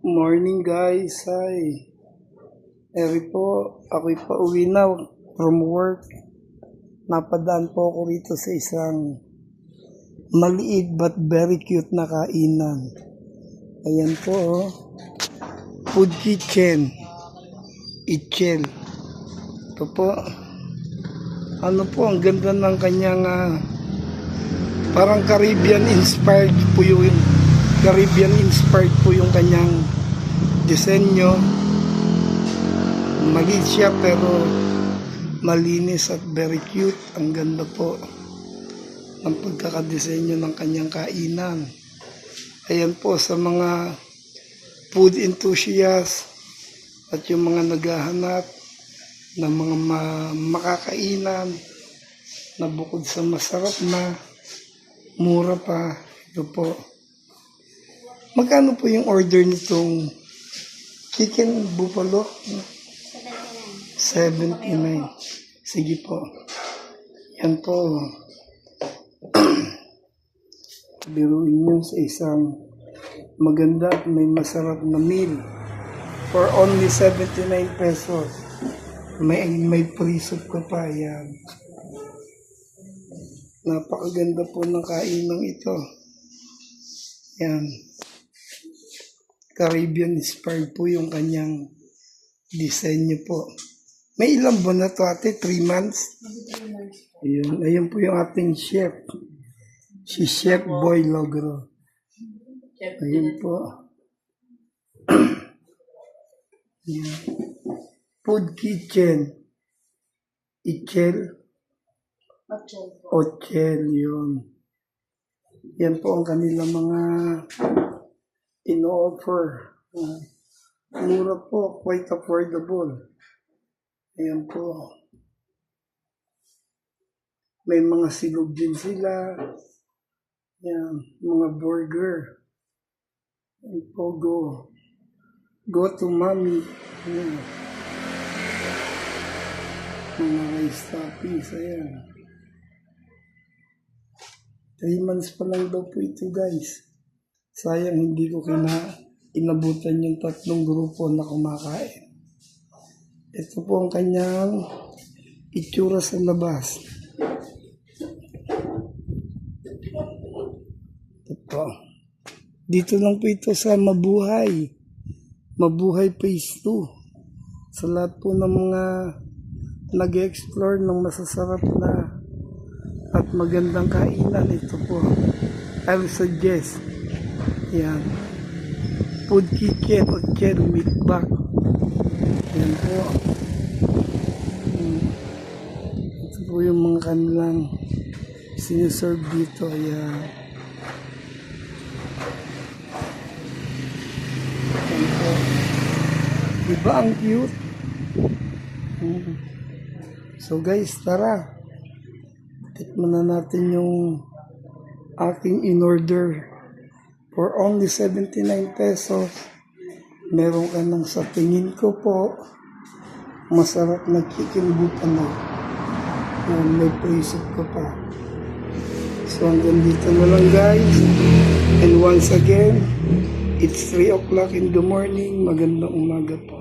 Morning guys, hi. Eri po, ako'y pauwi na from work. Napadaan po ako rito sa isang maliit but very cute na kainan. Ayan po, oh. Food Kitchen. Itchel. Ito po. Ano po, ang ganda ng kanyang parang Caribbean inspired po yung kanyang disenyo. Maliit siya pero malinis at very cute. Ang ganda po ng pagkakadesenyo ng kanyang kainan. Ayan po sa mga food enthusiast at yung mga naghahanap ng mga makakainan na bukod sa masarap na, mura pa. Ito po. Magkano po yung order nitong chicken buffalo? 79. Sige po. Yan po. Biruin nyo sa isang maganda at may masarap na meal for only 79 pesos. May free soup ka pa. Yan. Napakaganda po ng kainang ito. Yan. Caribbean inspired po yung kanyang disenyo po. May ilang buwan na to ate? 3 months? 3 months. Ayun. Ayun po yung ating chef. Si Chef Boy Logro. Ayun po. Yan. Food Kitchen. Itchel. Otchel. Yun. Yan po ang kanilang mga ino-offer. Mura po, quite affordable. Ayan po. May mga silog din sila. Ayan, mga burger. Ayan po, go to mommy. Ayan. Mga rice toppings. Ayan. 3 months pa lang daw po ito guys. Sayang hindi ko inabutan yung 3 grupo na kumakain. Ito po ang kanyang itsura sa labas. Ito. Dito lang po ito sa Mabuhay. Mabuhay Phase 2. Sa lahat po ng mga nag-explore ng masasarap na at magandang kainan, ito po. I will suggest. Yan. Food Kitchen o Chen Meatback. Yan po. Ito po yung mga kanilang siniserve dito. Ayan. Yan po. Diba ang cute? So guys, tara. Tikman na natin yung aking in-order. For only 79 pesos, meron ka ng sa tingin ko po, masarap na chicken buffalo. May free soup ko pa. So hanggang dito na lang guys. And once again, it's 3 o'clock in the morning. Magandang umaga po.